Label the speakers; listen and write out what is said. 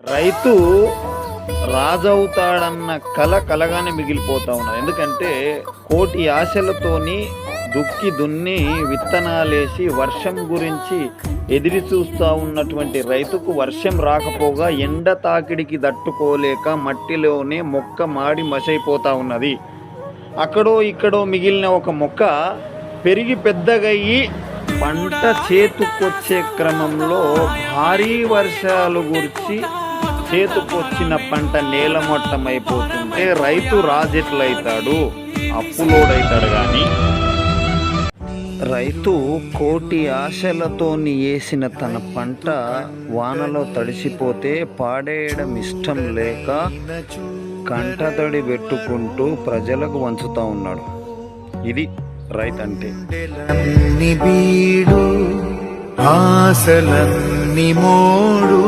Speaker 1: రైతు రాజవుతాడన్న కలగానే మిగిలిపోతా ఉన్నది. ఎందుకంటే కోటి ఆశలతోని దుక్కి దున్ని విత్తనాలేసి వర్షం గురించి ఎదిరి చూస్తూ ఉన్నటువంటి రైతుకు వర్షం రాకపోగా ఎండ తాకిడికి తట్టుకోలేక మట్టిలోనే మొక్క మాడి మసైపోతా ఉన్నది. అక్కడో ఇక్కడో మిగిలిన ఒక మొక్క పెరిగి పెద్దగయ్యి పంట చేతుకొచ్చే క్రమంలో భారీ వర్షాలు గురించి చేతుకొచ్చిన పంట నేలమట్టమైపోతుంటే రైతు రాజెట్లయితాడు, అప్పులోడైతాడు. కానీ రైతు కోటి ఆశలతోని వేసిన తన పంట వానలో తడిసిపోతే పాడేయడం ఇష్టం లేక కంటతడి పెట్టుకుంటూ ప్రజలకు వంచుతా ఉన్నాడు. ఇది రైతు అంటే. ఆశలన్నీ మోడు